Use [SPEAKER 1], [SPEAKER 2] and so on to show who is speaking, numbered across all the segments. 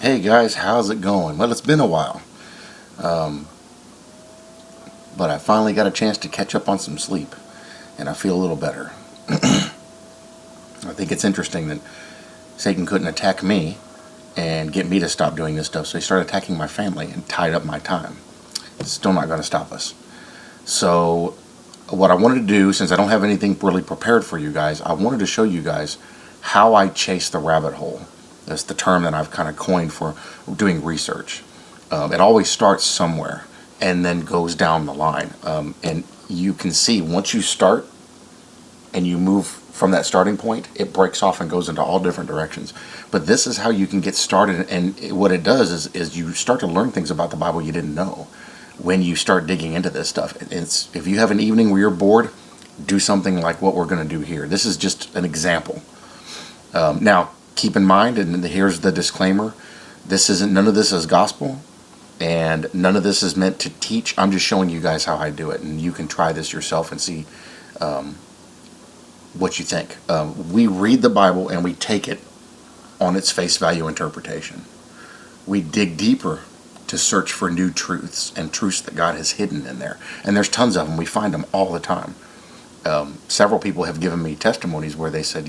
[SPEAKER 1] Hey guys, how's it going? Well, it's been a while, but I finally got a chance to catch up on some sleep, and I feel a little better. I think it's interesting that Satan couldn't attack me and get me to stop doing this stuff, so he started attacking my family and tied up my time. It's still not going to stop us. So what I wanted to do, since I don't have anything really prepared for you guys, I wanted to show you guys how I chase the rabbit hole. That's the term that I've kind of coined for doing research. It always starts somewhere and then goes down the line. And you can see once you start and you move from that starting point, it breaks off and goes into all different directions. But this is how you can get started. And what it does is you start to learn things about the Bible you didn't know when you start digging into this stuff. If you have an evening where you're bored, do something like what we're going to do here. This is just an example. Now, keep in mind, and here's the disclaimer, none of this is gospel, and none of this is meant to teach. I'm just showing you guys how I do it, and you can try this yourself and see what you think. We read the Bible and we take it on its face value interpretation. We dig deeper to search for new truths and truths that God has hidden in there, and there's tons of them. We find them all the time. Several people have given me testimonies where they said,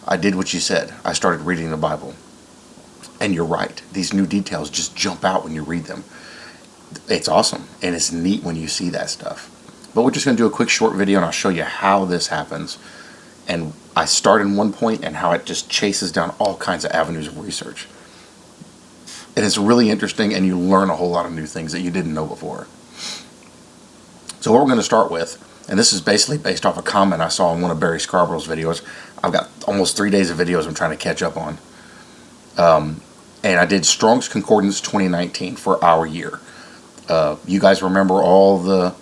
[SPEAKER 1] I did what you said. I started reading the Bible. And you're right. These new details just jump out when you read them. It's awesome. And it's neat when you see that stuff. But we're just going to do a quick short video and I'll show you how this happens. And I start in one point and how it just chases down all kinds of avenues of research. And it's really interesting, and you learn a whole lot of new things that you didn't know before. So what we're going to start with, and this is basically based off a comment I saw in one of Barry Scarborough's videos. I've got almost 3 days of videos I'm trying to catch up on. And I did Strong's Concordance 2019 for our year. You guys remember all the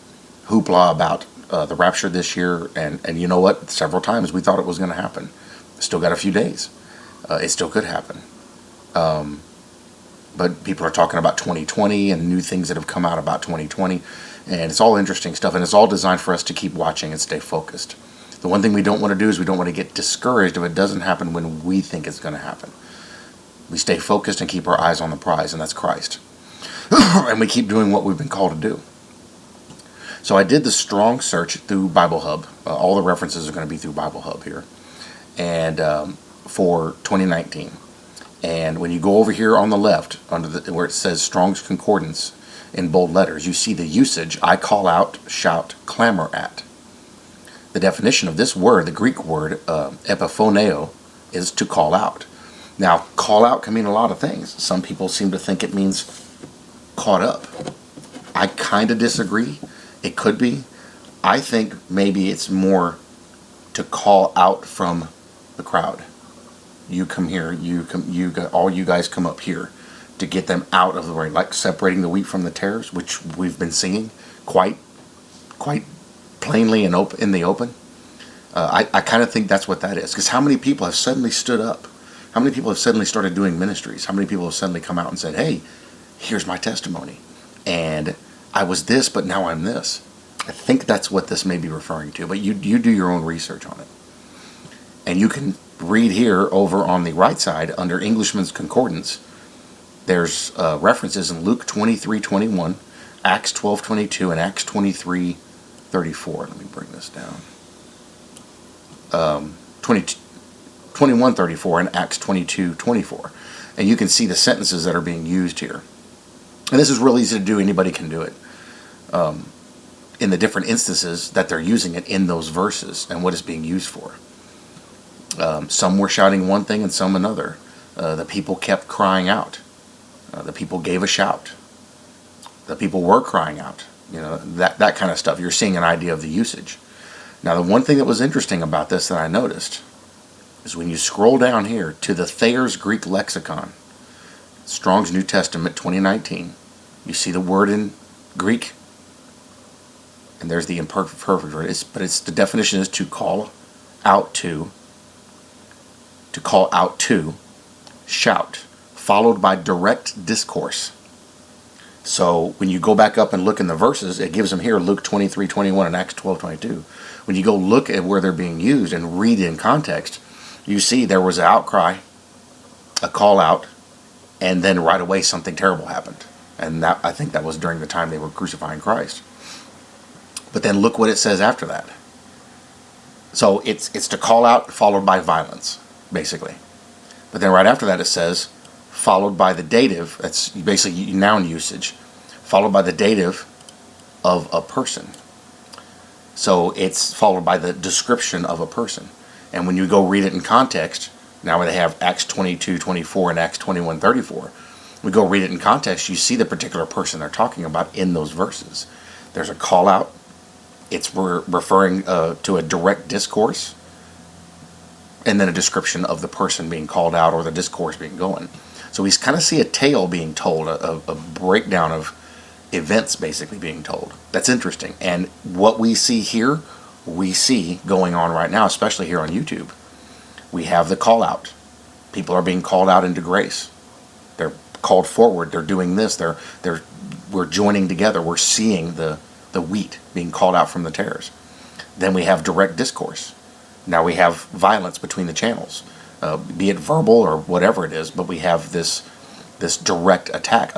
[SPEAKER 1] hoopla about the rapture this year, and you know what? Several times we thought it was going to happen. Still got a few days. It still could happen. But people are talking about 2020 and new things that have come out about 2020. And it's all interesting stuff, and it's all designed for us to keep watching and stay focused. The one thing we don't want to do is we don't want to get discouraged if it doesn't happen when we think it's going to happen. We stay focused and keep our eyes on the prize, and that's Christ. And we keep doing what we've been called to do. So I did the strong search through Bible Hub. All the references are going to be through Bible Hub here. And for 2019. And when you go over here on the left, where it says Strong's Concordance in bold letters, you see the usage: I call out, shout, clamor at. The definition of this word, the Greek word epiphoneo, is to call out. Now, call out can mean a lot of things. Some people seem to think it means caught up. I kind of disagree. It could be. I think maybe it's more to call out from the crowd. You come here, all you guys come up here, to get them out of the way, like separating the wheat from the tares, which we've been singing quite plainly and in the open. I kind of think that's what that is, because how many people have suddenly stood up? How many people have suddenly started doing ministries? How many people have suddenly come out and said, hey, here's my testimony, and I was this, but now I'm this? I think that's what this may be referring to, but you do your own research on it. And you can read here over on the right side under Englishman's Concordance. There's references in Luke 23:21, Acts 12:22, and Acts 23:34. Let me bring this down. 21:34 and Acts 22:24. And you can see the sentences that are being used here. And this is real easy to do. Anybody can do it. In the different instances that they're using it in those verses and what it's being used for. Some were shouting one thing and some another. The people kept crying out. The people gave a shout. The people were crying out. That kind of stuff. You're seeing an idea of the usage. Now, the one thing that was interesting about this that I noticed is when you scroll down here to the Thayer's Greek Lexicon, Strong's New Testament 2019, you see the word in Greek, and there's the imperfect word. But the definition is to call out to shout, followed by direct discourse. So when you go back up and look in the verses, it gives them here Luke 23:21 and Acts 12:22. When you go look at where they're being used and read in context, you see there was an outcry, a call out, and then right away something terrible happened. And that, I think that was during the time they were crucifying Christ. But then look what it says after that. So it's to call out followed by violence, basically. But then right after that it says followed by the dative, that's basically noun usage, followed by the dative of a person. So it's followed by the description of a person. And when you go read it in context, now they have Acts 22:24 and Acts 21:34. We go read it in context, you see the particular person they're talking about in those verses. There's a call out. It's referring to a direct discourse, and then a description of the person being called out or the discourse being going. So we kind of see a tale being told, a breakdown of events basically being told. That's interesting. And what we see here, we see going on right now, especially here on YouTube. We have the call out. People are being called out into grace. They're called forward. They're doing this. We're joining together. We're seeing the wheat being called out from the tares. Then we have direct discourse. Now we have violence between the channels, be it verbal or whatever it is. But we have this direct attack.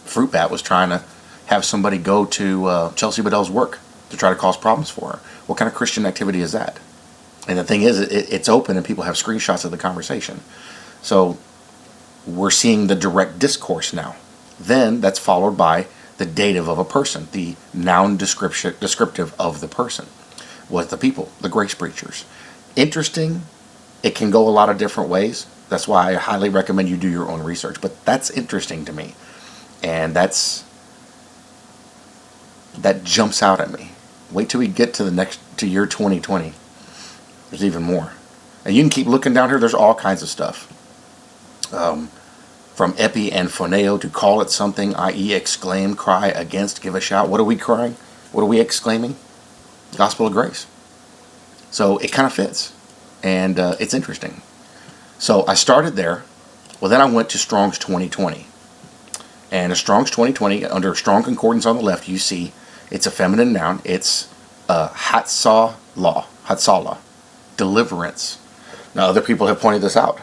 [SPEAKER 1] Fruit Bat was trying to have somebody go to Chelsea Bedell's work to try to cause problems for her. What kind of Christian activity is that? And the thing is, it's open and people have screenshots of the conversation. So we're seeing the direct discourse now. Then that's followed by the dative of a person, the noun descriptive of the person. With the people, the grace preachers. Interesting. It can go a lot of different ways. That's why I highly recommend you do your own research. But that's interesting to me. And that jumps out at me. Wait till we get to year 2020. There's even more. And you can keep looking down here. There's all kinds of stuff. From epi and phoneo, to call it something, i.e. exclaim, cry, against, give a shout. What are we crying? What are we exclaiming? Gospel of grace. So it kind of fits. And it's interesting. So I started there. Well, then I went to Strong's 2020. And a Strong's 2020, under Strong Concordance on the left, you see it's a feminine noun. It's Hatzalah, deliverance. Now, other people have pointed this out.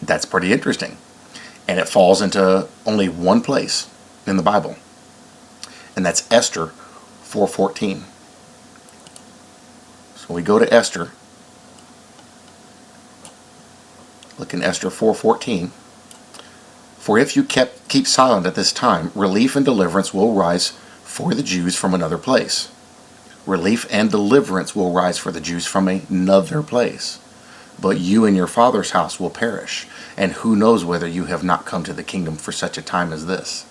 [SPEAKER 1] That's pretty interesting. And it falls into only one place in the Bible. And that's Esther 4:14. So we go to Esther. Look in Esther 4:14. For if you keep silent at this time, relief and deliverance will rise for the Jews from another place. Relief and deliverance will rise for the Jews from another place. But you and your father's house will perish. And who knows whether you have not come to the kingdom for such a time as this.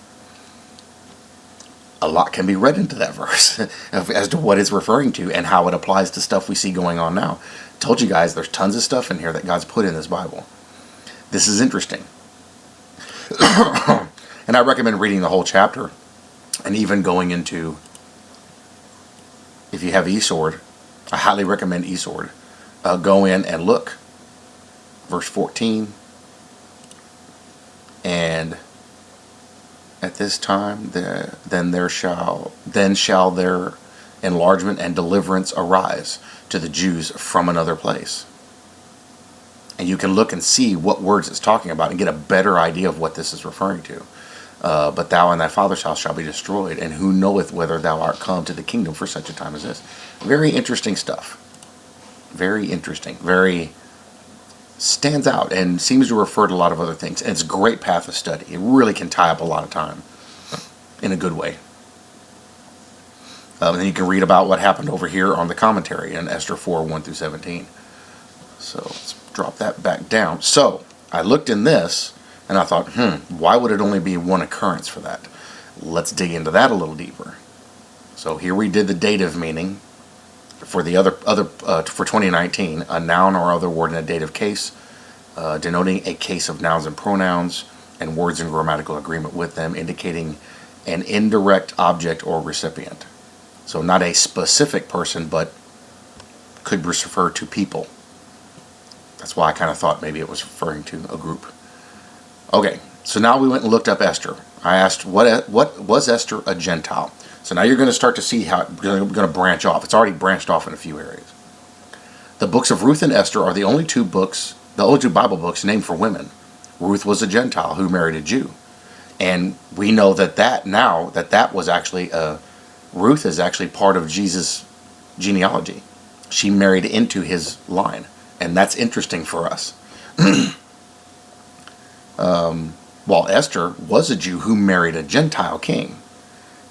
[SPEAKER 1] A lot can be read into that verse as to what it's referring to and how it applies to stuff we see going on now. Told you guys there's tons of stuff in here that God's put in this Bible. This is interesting. And I recommend reading the whole chapter and even going into, if you have eSword, I highly recommend eSword. Go in and look. Verse 14. And at this time, then shall their enlargement and deliverance arise to the Jews from another place. And you can look and see what words it's talking about and get a better idea of what this is referring to. But thou and thy father's house shall be destroyed, and who knoweth whether thou art come to the kingdom for such a time as this. Very interesting stuff. Very interesting. Very stands out and seems to refer to a lot of other things. And it's a great path of study. It really can tie up a lot of time in a good way. And then you can read about what happened over here on the commentary in Esther 4:1-17. So let's drop that back down. So I looked in this and I thought, why would it only be one occurrence for that? Let's dig into that a little deeper. So here we did the dative meaning for the for 2019, a noun or other word in a dative case, denoting a case of nouns and pronouns and words in grammatical agreement with them, indicating an indirect object or recipient. So not a specific person, but could refer to people. That's why I kind of thought maybe it was referring to a group. Okay, so now we went and looked up Esther. I asked, what was Esther a Gentile? So now you're going to start to see how it's going to branch off. It's already branched off in a few areas. The books of Ruth and Esther are the only two books The only two Bible books named for women. Ruth was a Gentile who married a Jew. And we know that was actually, Ruth is actually part of Jesus' genealogy. She married into his line. And that's interesting for us. While Esther was a Jew who married a Gentile king.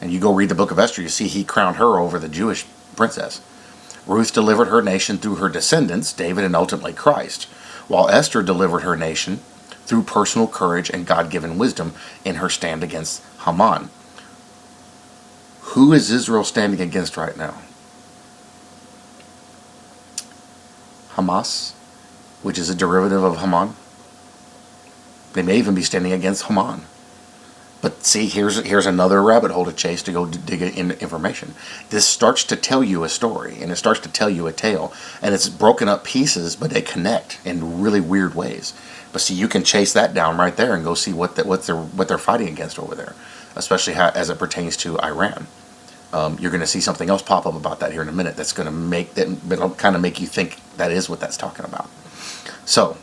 [SPEAKER 1] And you go read the book of Esther, you see he crowned her over the Jewish princess. Ruth delivered her nation through her descendants, David and ultimately Christ, while Esther delivered her nation through personal courage and God-given wisdom in her stand against Haman. Who is Israel standing against right now? Hamas, which is a derivative of Haman. They may even be standing against Haman. But see, here's another rabbit hole to chase to go dig in information. This starts to tell you a story, and it starts to tell you a tale, and it's broken up pieces, but they connect in really weird ways. But see, you can chase that down right there and go see what they're fighting against over there, especially as it pertains to Iran. You're going to see something else pop up about that here in a minute. That's going to kind of make you think that is what that's talking about. So,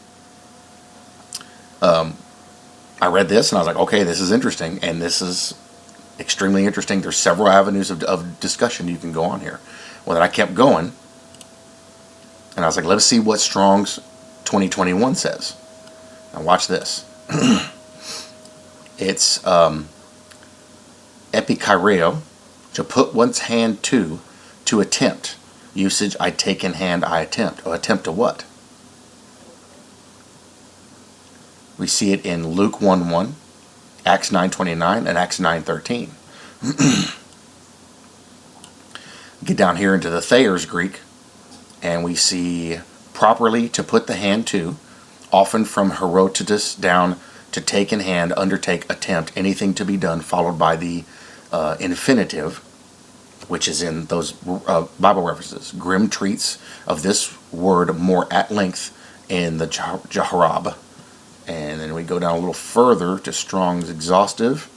[SPEAKER 1] I read this and I was like, okay, this is interesting, and this is extremely interesting. There's several avenues of discussion you can go on here. Well, then I kept going, and I was like, let's see what Strong's 2021 says. Now watch this. It's epikaireo, to put one's hand to attempt. Usage, I take in hand, I attempt. Or attempt to what? We see it in Luke 1:1, Acts 9:29, and Acts 9:13. Get down here into the Thayer's Greek, and we see properly to put the hand to, often from herotatus down to take in hand, undertake, attempt, anything to be done, followed by the infinitive, which is in those Bible references. Grimm treats of this word more at length in the Jaharab. And then we go down a little further to Strong's exhaustive,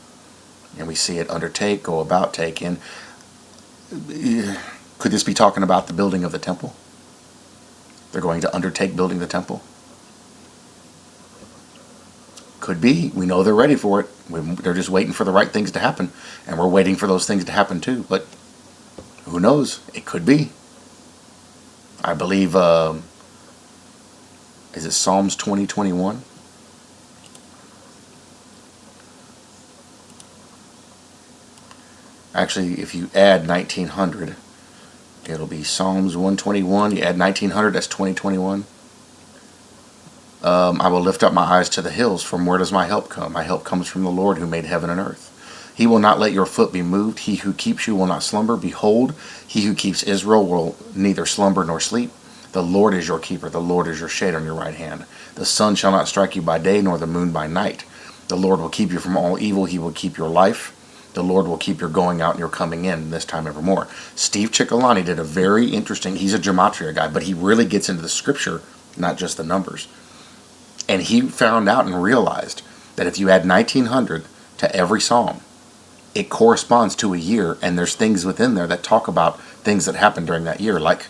[SPEAKER 1] and we see it undertake, go about, take in. Could this be talking about the building of the temple? They're going to undertake building the temple? Could be. We know they're ready for it. They're just waiting for the right things to happen, and we're waiting for those things to happen too. But who knows? It could be. I believe, is it Psalms 20:21? Actually, if you add 1900, it'll be Psalms 121. You add 1900, that's 2021. I will lift up my eyes to the hills. From where does my help come? My help comes from the Lord who made heaven and earth. He will not let your foot be moved. He who keeps you will not slumber. Behold, he who keeps Israel will neither slumber nor sleep. The Lord is your keeper. The Lord is your shade on your right hand. The sun shall not strike you by day, nor the moon by night. The Lord will keep you from all evil. He will keep your life. The Lord will keep your going out and your coming in this time evermore. Steve Ciccolani did a very interesting, he's a gematria guy, but he really gets into the scripture, not just the numbers. And he found out and realized that if you add 1900 to every psalm, it corresponds to a year, and there's things within there that talk about things that happened during that year, like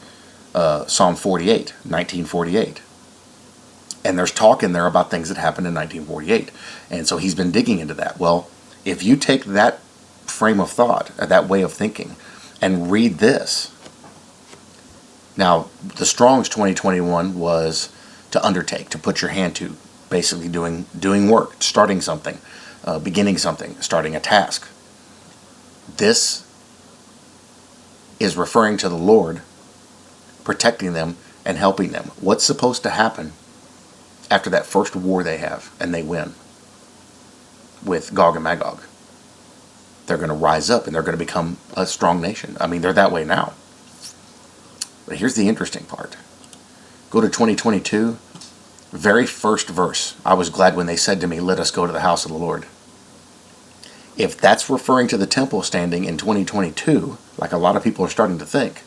[SPEAKER 1] Psalm 48, 1948. And there's talk in there about things that happened in 1948. And so he's been digging into that. Well, if you take that frame of thought, that way of thinking, and read this. Now, the Strong's 2021 was to undertake, to put your hand to, basically doing work, starting something, beginning something, starting a task. This is referring to the Lord protecting them and helping them. What's supposed to happen after that first war they have and they win with Gog and Magog? They're going to rise up and they're going to become a strong nation. I mean, they're that way now. But here's the interesting part. Go to 2022, very first verse. I was glad when they said to me, let us go to the house of the Lord. If that's referring to the temple standing in 2022, like a lot of people are starting to think,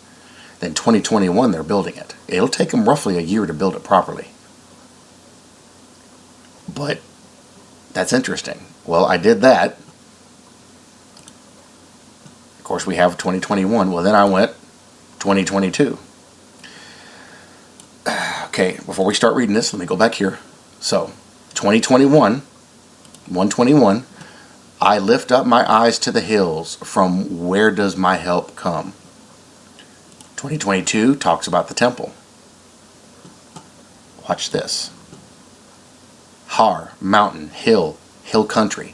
[SPEAKER 1] then 2021 they're building it. It'll take them roughly a year to build it properly. But that's interesting. Well, I did that. Of course, we have 2021. Well, then I went 2022. Okay, before we start reading this, let me go back here. So, 2021, 121, I lift up my eyes to the hills, from where does my help come? 2022 talks about the temple. Watch this. Har, mountain, hill, hill country.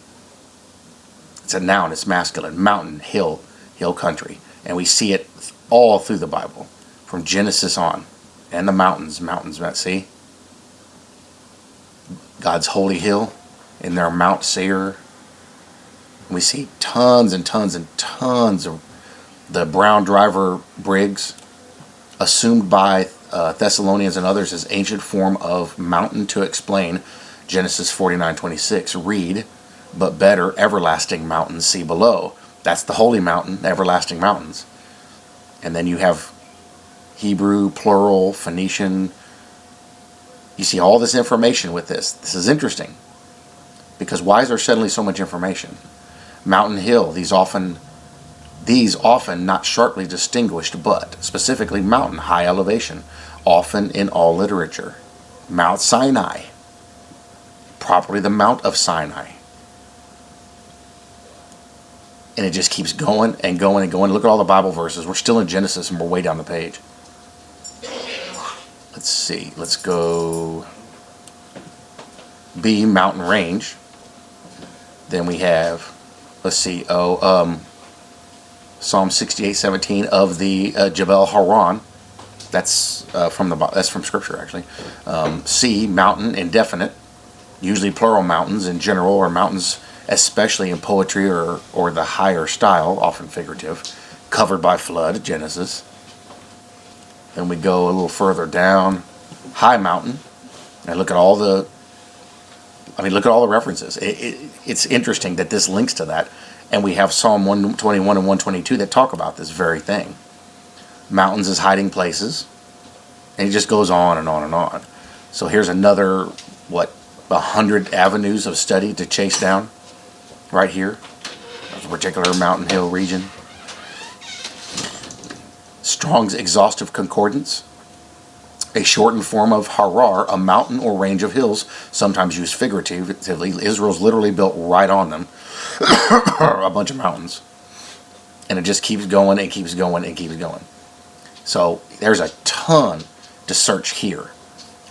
[SPEAKER 1] It's a noun, it's masculine. Mountain, hill, hill country. And we see it all through the Bible, from Genesis on. And the mountains, see? God's holy hill, in their Mount Seir. We see tons and tons and tons of the brown driver brigs, assumed by Thessalonians and others as ancient form of mountain to explain Genesis 49:26. Read, but better, everlasting mountains see below. That's the holy mountain, everlasting mountains. And then you have Hebrew, plural, Phoenician. You see all this information with this. This is interesting. Because why is there suddenly so much information? Mountain, hill, these often not sharply distinguished, but specifically mountain, high elevation, often in all literature. Mount Sinai, properly the Mount of Sinai. And it just keeps going and going and going. Look at all the Bible verses. We're still in Genesis and we're way down the page. Let's see. Let's go B, mountain range. Then we have, let's see, Psalm 68:17 of the Jebel Haran. That's from Scripture, actually. C, mountain, indefinite. Usually plural mountains in general, or mountains especially in poetry or the higher style, often figurative. Covered by flood, Genesis. Then we go a little further down. High mountain. And look at all the references. It's interesting that this links to that. And we have Psalm 121 and 122 that talk about this very thing. Mountains as hiding places. And it just goes on and on and on. So here's another, 100 avenues of study to chase down right here. There's a particular mountain hill region. Strong's Exhaustive Concordance. A shortened form of Harar, a mountain or range of hills, sometimes used figuratively. Israel's literally built right on them. A bunch of mountains. And it just keeps going and keeps going and keeps going. So there's a ton to search here.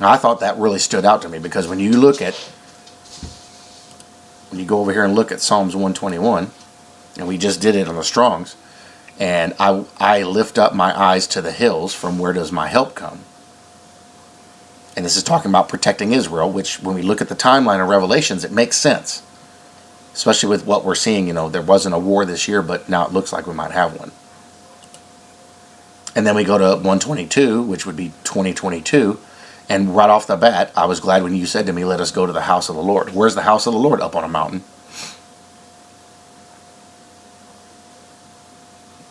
[SPEAKER 1] Now, I thought that really stood out to me because when you go over here and look at Psalms 121, and we just did it on the Strongs, and I lift up my eyes to the hills, from where does my help come? And this is talking about protecting Israel, which when we look at the timeline of Revelations, it makes sense. Especially with what we're seeing, there wasn't a war this year, but now it looks like we might have one. And then we go to 122, which would be 2022. And right off the bat, I was glad when you said to me, let us go to the house of the Lord. Where's the house of the Lord? Up on a mountain.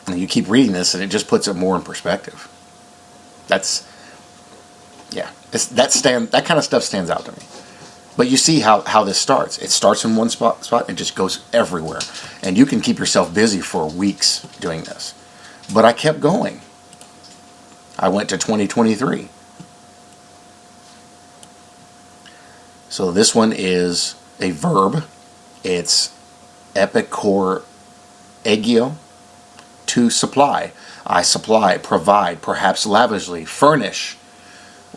[SPEAKER 1] And you keep reading this, and it just puts it more in perspective. That kind of stuff stands out to me. But you see how this starts. It starts in one spot and just goes everywhere. And you can keep yourself busy for weeks doing this. But I kept going. I went to 2023. So this one is a verb. It's epikoregio, to supply. I supply, provide, perhaps lavishly, furnish.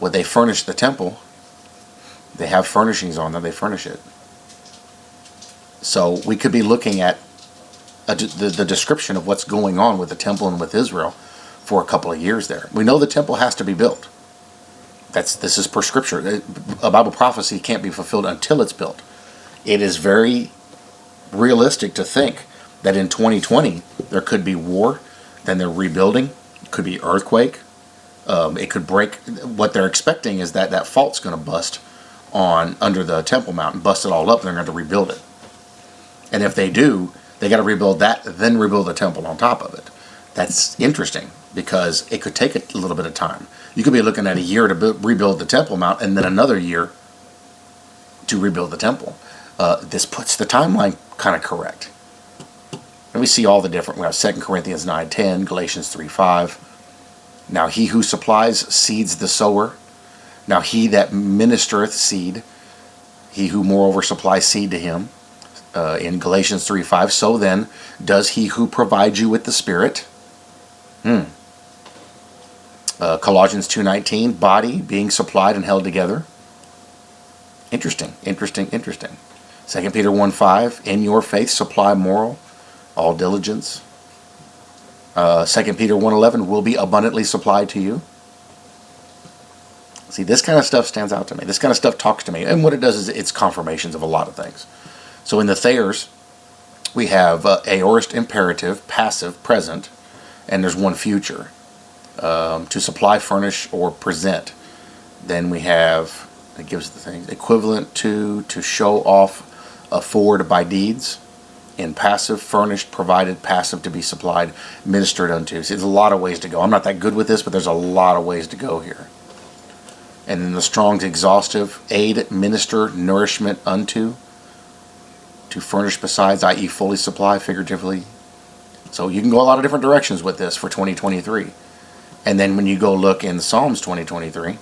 [SPEAKER 1] Would they furnish the temple? They have furnishings on them. They furnish it. So we could be looking at the description of what's going on with the temple and with Israel for a couple of years there. We know the temple has to be built. This is per Scripture. A Bible prophecy can't be fulfilled until it's built. It is very realistic to think that in 2020 there could be war, then they're rebuilding. It could be earthquake. It could break. What they're expecting is that fault's going to bust under the Temple Mount, bust it all up, and they're going to rebuild it. And if they do, they got to rebuild that, then rebuild the temple on top of it. That's interesting because it could take a little bit of time. You could be looking at a year to rebuild the Temple Mount, and then another year to rebuild the temple. This puts the timeline kind of correct. And we see all the different. We have 2 Corinthians 9:10, Galatians 3:5. Now he who supplies seeds the sower. Now he that ministereth seed, he who moreover supplies seed to him, in Galatians 3:5, so then does he who provides you with the Spirit. Colossians 2:19, body being supplied and held together. Interesting. 2 Peter 1:5, in your faith supply moral, all diligence. 2 Peter 1:11, will be abundantly supplied to you. See, this kind of stuff stands out to me. This kind of stuff talks to me. And what it does is it's confirmations of a lot of things. So in the Thayers, we have aorist, imperative, passive, present, and there's one future. To supply, furnish, or present. Then we have, it gives the things, equivalent to show off, afford by deeds. In passive, furnished, provided, passive, to be supplied, ministered unto. See, there's a lot of ways to go. I'm not that good with this, but there's a lot of ways to go here. And then the Strong's exhaustive, aid, minister, nourishment unto, to furnish besides, i.e. fully supply, figuratively. So you can go a lot of different directions with this for 2023. And then when you go look in Psalms 2023,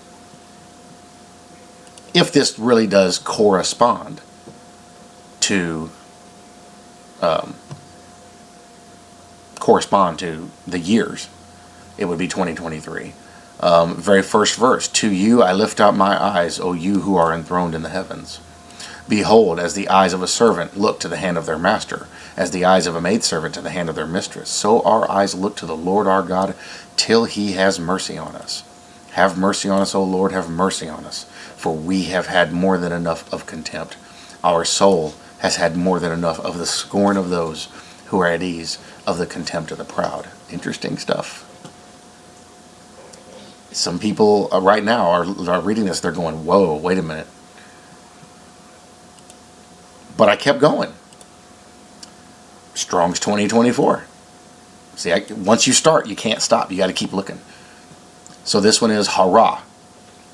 [SPEAKER 1] if this really does correspond to the years, it would be 2023. Very first verse, to you I lift up my eyes, O you who are enthroned in the heavens. Behold, as the eyes of a servant look to the hand of their master, as the eyes of a maidservant to the hand of their mistress, so our eyes look to the Lord our God, till he has mercy on us. Have mercy on us, O Lord, have mercy on us, for we have had more than enough of contempt. Our soul has had more than enough of the scorn of those who are at ease, of the contempt of the proud. Interesting stuff. Some people right now are reading this, they're going, whoa, wait a minute. But I kept going. Strong's 2024. See, once you start, you can't stop. You got to keep looking. So this one is Hara,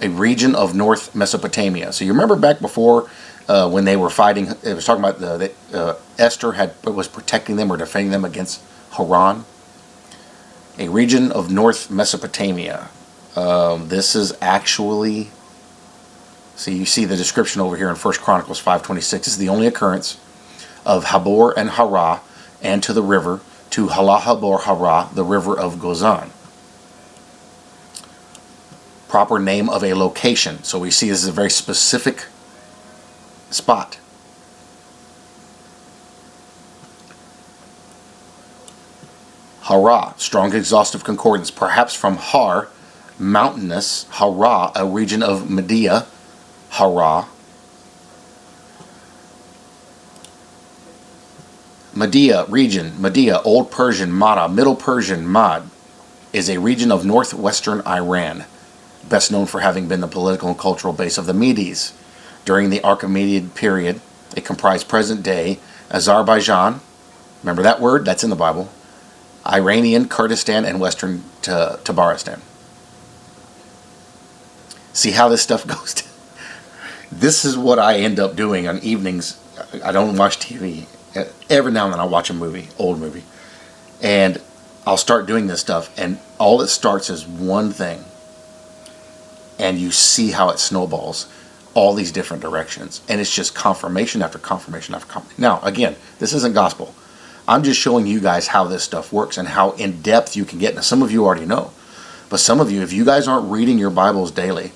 [SPEAKER 1] a region of North Mesopotamia. So you remember back before when they were fighting, it was talking about Esther was protecting them or defending them against Haran. A region of North Mesopotamia. This is actually, see, you see the description over here in 1 Chronicles 5:26. This is the only occurrence of Habor and Hara, and to the river, to Halahabor Hara, the river of Gozan. Proper name of a location. So we see this is a very specific spot. Hara, Strong Exhaustive Concordance, perhaps from Har, mountainous, Hara, a region of Media, Hara. Media region, Media, Old Persian, Mada, Middle Persian, Mad, is a region of northwestern Iran, best known for having been the political and cultural base of the Medes. During the Archimedean period, it comprised present-day Azerbaijan, remember that word? That's in the Bible, Iranian Kurdistan, and western Tabaristan. See how this stuff goes? This is what I end up doing on evenings. I don't watch TV. Every now and then I'll watch a movie, old movie, and I'll start doing this stuff, and all it starts is one thing, and you see how it snowballs all these different directions, and it's just confirmation after confirmation after confirmation. Now, again, this isn't gospel. I'm just showing you guys how this stuff works and how in depth you can get. Now, some of you already know, but some of you, if you guys aren't reading your Bibles daily,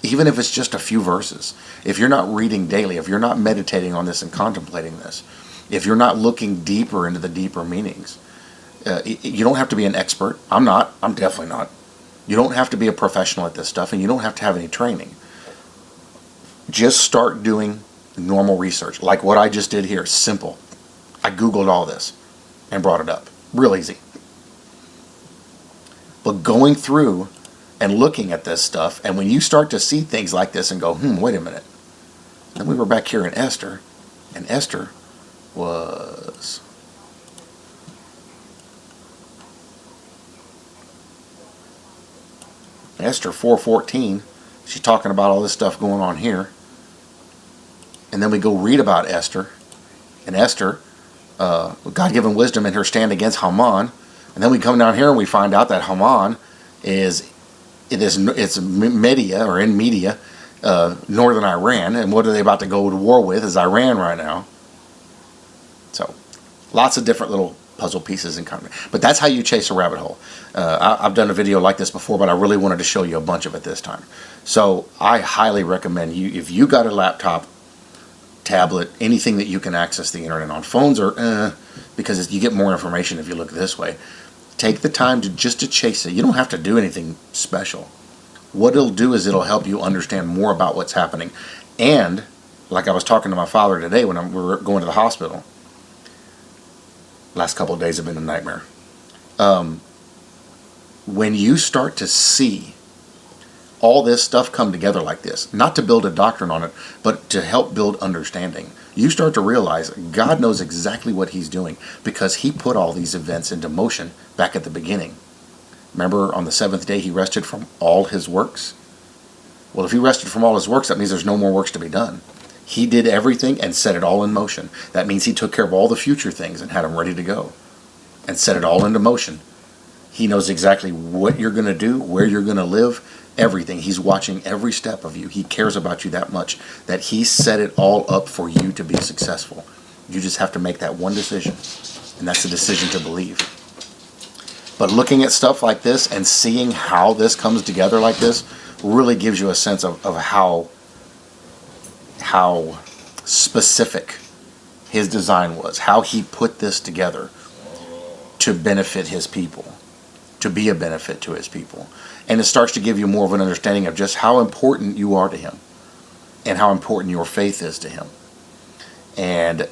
[SPEAKER 1] even if it's just a few verses, if you're not reading daily, if you're not meditating on this and contemplating this, if you're not looking deeper into the deeper meanings, you don't have to be an expert. I'm not. I'm definitely not. You don't have to be a professional at this stuff, and you don't have to have any training. Just start doing normal research, like what I just did here. Simple. I Googled all this and brought it up. Real easy. But going through and looking at this stuff, and when you start to see things like this and go, wait a minute. Then we were back here in Esther, and Esther was Esther 4:14. She's talking about all this stuff going on here. And then we go read about Esther, and Esther, God-given wisdom in her stand against Haman. And then we come down here and we find out that Haman is it's media or in media, northern Iran, and what are they about to go to war with is Iran right now. So lots of different little puzzle pieces in common. But that's how you chase a rabbit hole. I've done a video like this before, but I really wanted to show you a bunch of it this time. So I highly recommend you, if you got a laptop, tablet, anything that you can access the internet on. Phones are because you get more information if you look this way. Take the time to chase it. You don't have to do anything special. What it'll do is it'll help you understand more about what's happening. And like I was talking to my father today when we were going to the hospital. Last couple of days have been a nightmare. When you start to see all this stuff come together like this, not to build a doctrine on it, but to help build understanding, you start to realize God knows exactly what he's doing because he put all these events into motion back at the beginning. Remember, on the seventh day he rested from all his works? Well, if he rested from all his works, that means there's no more works to be done. He did everything and set it all in motion. That means he took care of all the future things and had them ready to go and set it all into motion. He knows exactly what you're going to do, where you're going to live, everything. He's watching every step of you. He cares about you that much that he set it all up for you to be successful. You just have to make that one decision, and that's the decision to believe. But looking at stuff like this and seeing how this comes together like this really gives you a sense of how specific his design was, how he put this together to benefit his people, to be a benefit to his people. And it starts to give you more of an understanding of just how important you are to him and how important your faith is to him. And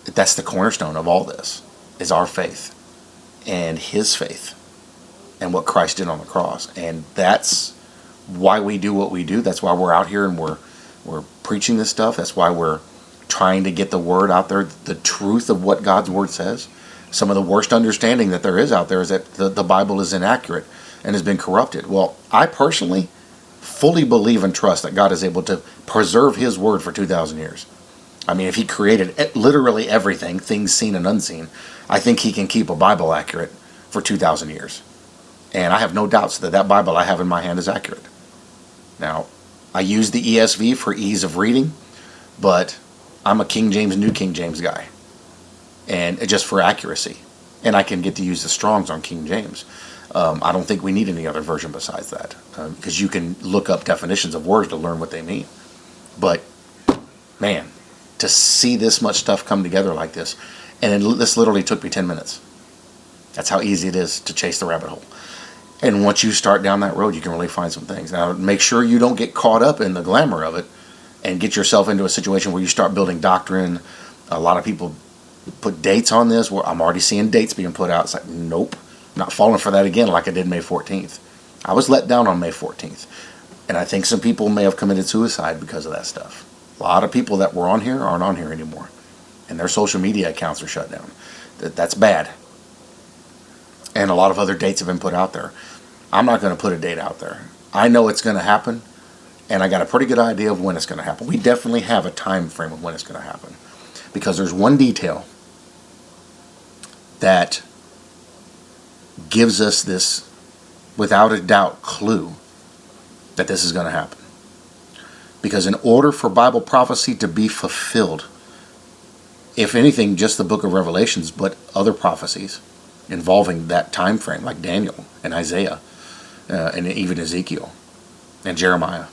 [SPEAKER 1] that's the cornerstone of all this, is our faith and his faith and what Christ did on the cross. And that's why we do what we do. That's why we're out here and we're preaching this stuff. That's why we're trying to get the word out there, the truth of what God's word says. Some of the worst understanding that there is out there is that the Bible is inaccurate and has been corrupted. Well, I personally fully believe and trust that God is able to preserve his word for 2,000 years. I mean, if he created literally everything, things seen and unseen, I think he can keep a Bible accurate for 2,000 years. And I have no doubts that that Bible I have in my hand is accurate. Now, I use the ESV for ease of reading, but I'm a King James, New King James guy, and just for accuracy. And I can get to use the Strongs on King James. I don't think we need any other version besides that, because you can look up definitions of words to learn what they mean. But, man, to see this much stuff come together like this, and this literally took me 10 minutes. That's how easy it is to chase the rabbit hole. And once you start down that road, you can really find some things. Now, make sure you don't get caught up in the glamour of it and get yourself into a situation where you start building doctrine. A lot of people put dates on this. Well, I'm already seeing dates being put out. It's like, nope, not falling for that again like I did May 14th. I was let down on May 14th. And I think some people may have committed suicide because of that stuff. A lot of people that were on here aren't on here anymore. And their social media accounts are shut down. That's bad. And a lot of other dates have been put out there. I'm not going to put a date out there. I know it's going to happen, and I got a pretty good idea of when it's going to happen. We definitely have a time frame of when it's going to happen, because there's one detail that gives us this, without a doubt, clue that this is going to happen. Because in order for Bible prophecy to be fulfilled, if anything, just the book of Revelations, but other prophecies involving that time frame, like Daniel and Isaiah, and even Ezekiel and Jeremiah.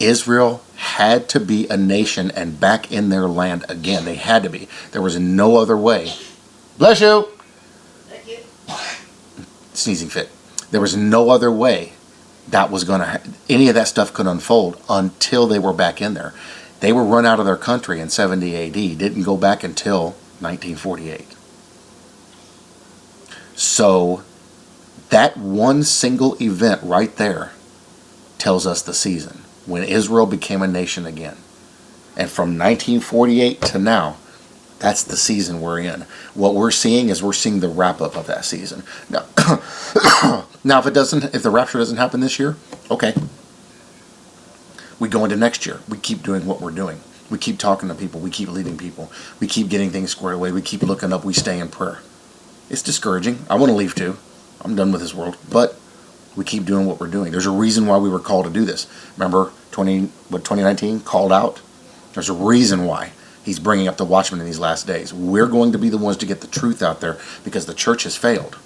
[SPEAKER 1] Israel had to be a nation and back in their land again. They had to be. There was no other way. Bless you. Thank you. Sneezing fit. There was no other way that was going to, any of that stuff could unfold until they were back in there. They were run out of their country in 70 AD. Didn't go back until 1948. So that one single event right there tells us the season when Israel became a nation again. And from 1948 to now, that's the season we're in. What we're seeing is we're seeing the wrap up of that season. Now, now if the rapture doesn't happen this year, okay. We go into next year. We keep doing what we're doing. We keep talking to people. We keep leading people. We keep getting things squared away. We keep looking up. We stay in prayer. It's discouraging. I want to leave too. I'm done with this world. But We keep doing what we're doing. There's a reason why we were called to do this. Remember 2019 called out? There's a reason why he's bringing up the watchmen in these last days. We're going to be the ones to get the truth out there because the church has failed.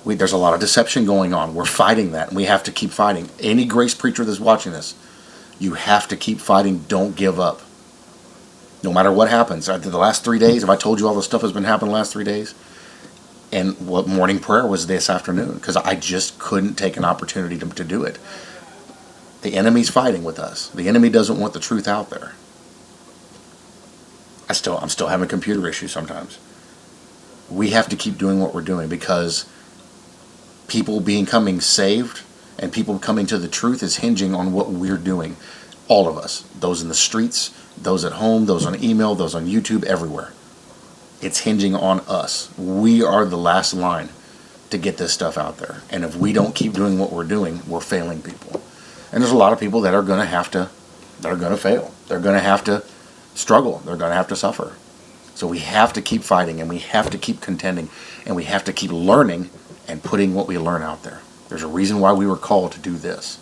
[SPEAKER 1] There's a lot of deception going on. We're fighting that, and we have to keep fighting. Any grace preacher that's watching this, you have to keep fighting. Don't give up. No matter what happens. The last 3 days, have I told you all the stuff that's been happening the last 3 days? And what morning prayer was this afternoon, because I just couldn't take an opportunity to do it. The enemy's fighting with us. The enemy doesn't want the truth out there. I'm still having computer issues sometimes. We have to keep doing what we're doing because people becoming saved and people coming to the truth is hinging on what we're doing. All of us. Those in the streets, those at home, those on email, those on YouTube, everywhere. It's hinging on us. We are the last line to get this stuff out there. And if we don't keep doing what we're doing, we're failing people. And there's a lot of people that are going to fail. They're going to have to struggle. They're going to have to suffer. So we have to keep fighting, and we have to keep contending, and we have to keep learning and putting what we learn out there. There's a reason why we were called to do this.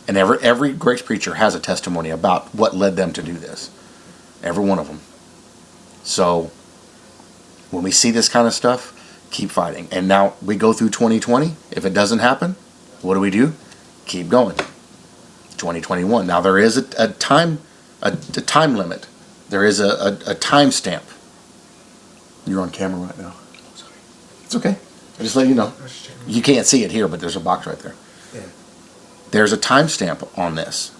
[SPEAKER 1] And every grace preacher has a testimony about what led them to do this. Every one of them. So when we see this kind of stuff, keep fighting. And now we go through 2020. If it doesn't happen, what do? Keep going. 2021. Now there is a time limit. There is a time stamp. You're on camera right now. Sorry. It's okay. I just let you know. You can't see it here, but there's a box right there. Yeah. There's a time stamp on this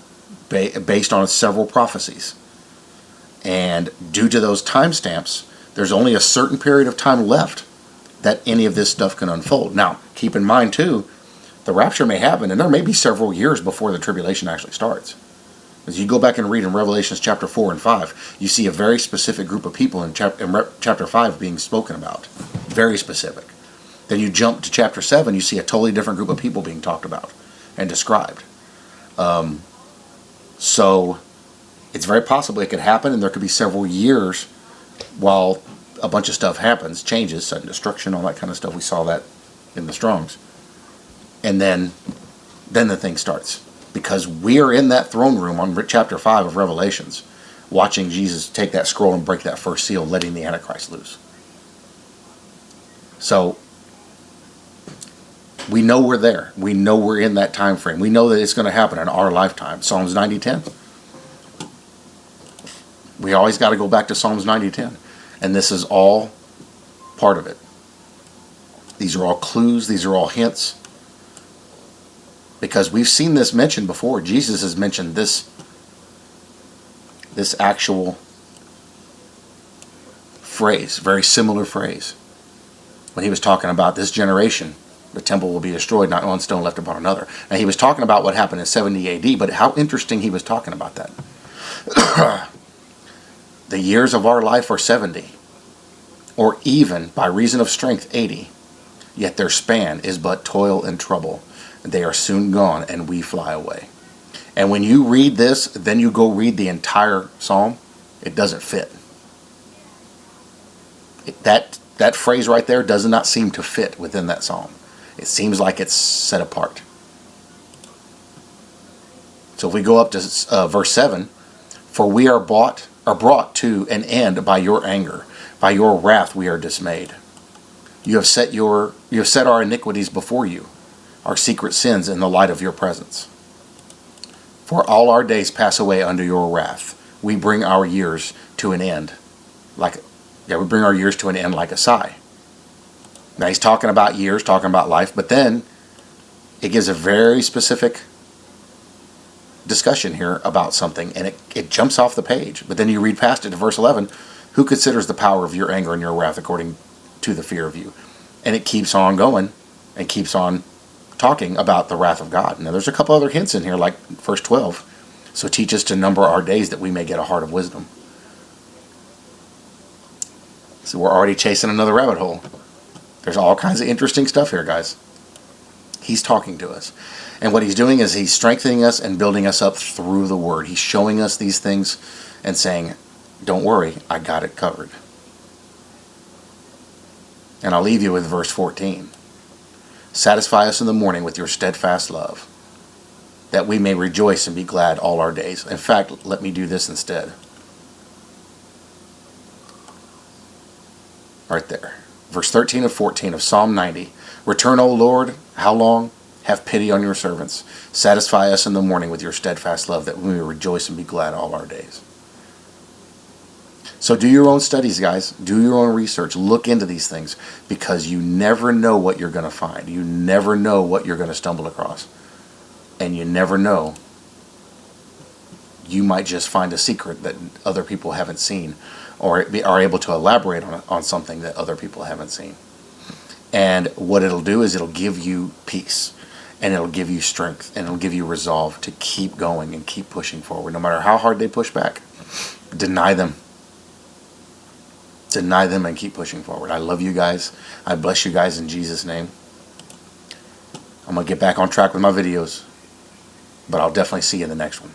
[SPEAKER 1] based on several prophecies. And due to those timestamps, there's only a certain period of time left that any of this stuff can unfold. Now, keep in mind, too, the rapture may happen, and there may be several years before the tribulation actually starts. As you go back and read in Revelations chapter 4 and 5, you see a very specific group of people in chapter 5 being spoken about. Very specific. Then you jump to chapter 7, you see a totally different group of people being talked about and described. So it's very possible it could happen, and there could be several years while a bunch of stuff happens, changes, sudden destruction, all that kind of stuff. We saw that in the Strongs. And then the thing starts. Because we are in that throne room on chapter 5 of Revelations, watching Jesus take that scroll and break that first seal, letting the Antichrist loose. So we know we're there. We know we're in that time frame. We know that it's going to happen in our lifetime. Psalms 90:10. We always got to go back to Psalms 90:10. And this is all part of it. These are all clues. These are all hints. Because we've seen this mentioned before. Jesus has mentioned this actual phrase, very similar phrase. When he was talking about this generation, the temple will be destroyed, not one stone left upon another. Now he was talking about what happened in 70 AD, but how interesting he was talking about that. The years of our life are 70, or even, by reason of strength, 80. Yet their span is but toil and trouble. They are soon gone, and we fly away. And when you read this, then you go read the entire psalm, it doesn't fit. That phrase right there does not seem to fit within that psalm. It seems like it's set apart. So if we go up to verse 7, for we are brought to an end by your anger. By your wrath we are dismayed. You have set our iniquities before you, our secret sins in the light of your presence. For all our days pass away under your wrath. We bring our years to an end like a sigh. Now he's talking about years, talking about life, but then it gives a very specific discussion here about something, and it jumps off the page. But then you read past it to verse 11, who considers the power of your anger and your wrath according to the fear of you? And it keeps on going and keeps on talking about the wrath of God. Now there's a couple other hints in here, like verse 12. So teach us to number our days that we may get a heart of wisdom. So we're already chasing another rabbit hole. There's all kinds of interesting stuff here, guys. He's talking to us. And what he's doing is he's strengthening us and building us up through the word. He's showing us these things and saying, don't worry, I got it covered. And I'll leave you with verse 14. Satisfy us in the morning with your steadfast love, that we may rejoice and be glad all our days. In fact, let me do this instead. Right there. Verse 13 and 14 of Psalm 90. Return, O Lord, how long? Have pity on your servants. Satisfy us in the morning with your steadfast love, that we may rejoice and be glad all our days. So do your own studies, guys. Do your own research. Look into these things, because you never know what you're going to find. You never know what you're going to stumble across. And you never know. You might just find a secret that other people haven't seen, or are able to elaborate on something that other people haven't seen. And what it'll do is it'll give you peace, and it'll give you strength, and it'll give you resolve to keep going and keep pushing forward. No matter how hard they push back, deny them. Deny them and keep pushing forward. I love you guys. I bless you guys in Jesus' name. I'm going to get back on track with my videos, but I'll definitely see you in the next one.